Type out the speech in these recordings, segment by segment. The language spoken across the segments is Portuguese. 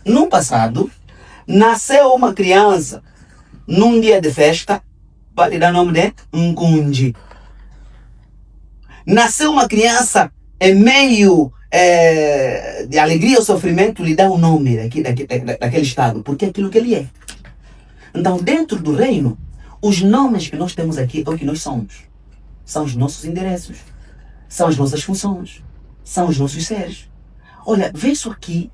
No passado, nasceu uma criança num dia de festa, para lhe dar nome de Nkunji. Nasceu uma criança em meio de alegria ou sofrimento, lhe dá o nome daquele estado, porque é aquilo que ele é. Então, dentro do reino, os nomes que nós temos aqui é o que nós somos. São os nossos endereços, são as nossas funções, são os nossos seres. Olha, vê isso aqui,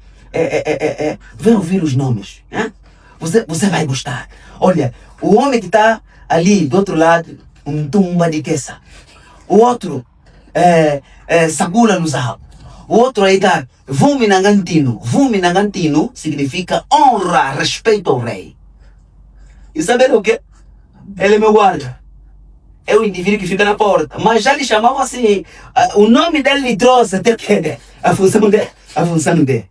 vem ouvir os nomes. Hein? Você vai gostar. Olha, o homem que está ali do outro lado, um tumba de queça. O outro, Sagula Luzal. O outro aí está Vumi Nagantino. Vumi Nagantino significa honra, respeito ao rei. E saber o quê? Ele é meu guarda. É o indivíduo que fica na porta. Mas já lhe chamavam assim. O nome dele lhe trouxe até que a função dele. A função dele.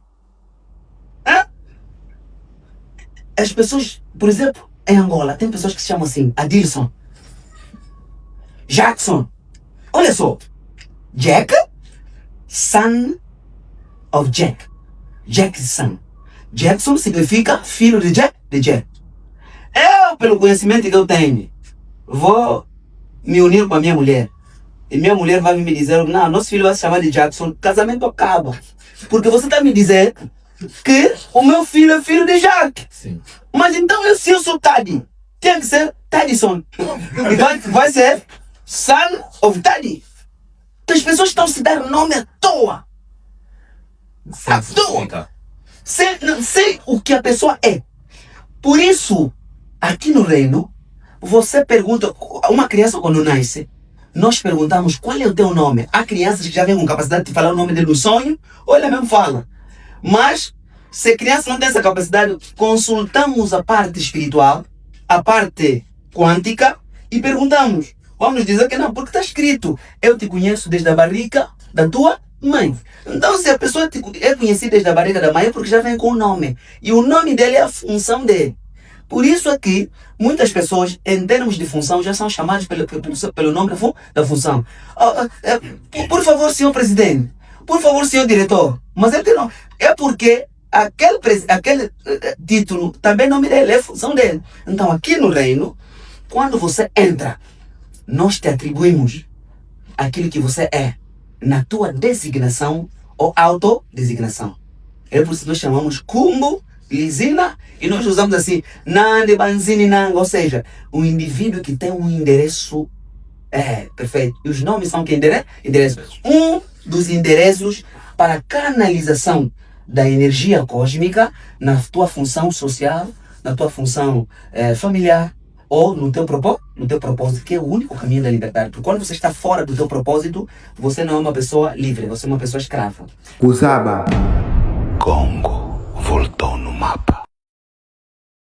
As pessoas, por exemplo, em Angola, tem pessoas que se chamam assim, Adilson, Jackson. Olha só. Jack, son of Jack. Jack's son. Jackson significa filho de Jack, Eu, pelo conhecimento que eu tenho, vou me unir com a minha mulher. E minha mulher vai me dizer, não, nosso filho vai se chamar de Jackson, casamento acaba. Porque você está me dizendo que o meu filho é filho de Jack. Sim. Mas então se eu sou Taddy, tem que ser Taddyson. E vai ser son of Taddy. Então as pessoas estão se dando nome à toa. À toa. Não sei o que a pessoa é. Por isso, aqui no reino, você pergunta, uma criança quando nasce, nós perguntamos qual é o teu nome. Há crianças que já vêm com capacidade de falar o nome dele no sonho, ou ele mesmo fala. Mas, se a criança não tem essa capacidade, consultamos a parte espiritual, a parte quântica, e perguntamos. Vamos nos dizer que não, porque está escrito, eu te conheço desde a barriga da tua mãe. Então, se a pessoa é conhecida desde a barriga da mãe, é porque já vem com o nome. E o nome dele é a função dele. Por isso aqui, muitas pessoas, em termos de função, já são chamadas pelo nome da função. Por favor, senhor presidente. Por favor, senhor diretor. Mas ele tem nome. É porque aquele título, também é nome dele, é função dele. Então, aqui no reino, quando você entra, nós te atribuímos aquilo que você é, na tua designação ou autodesignação. É por isso que nós chamamos Kumbu, Lizina, e nós usamos assim, Nande, Banzini, Nanga, ou seja, um indivíduo que tem um endereço perfeito. E os nomes são que endereços. Um dos endereços para a canalização da energia cósmica na tua função social, na tua função familiar, ou no teu propósito, que é o único caminho da liberdade. Porque quando você está fora do teu propósito, você não é uma pessoa livre, você é uma pessoa escrava. Usaba. Congo voltou no mapa.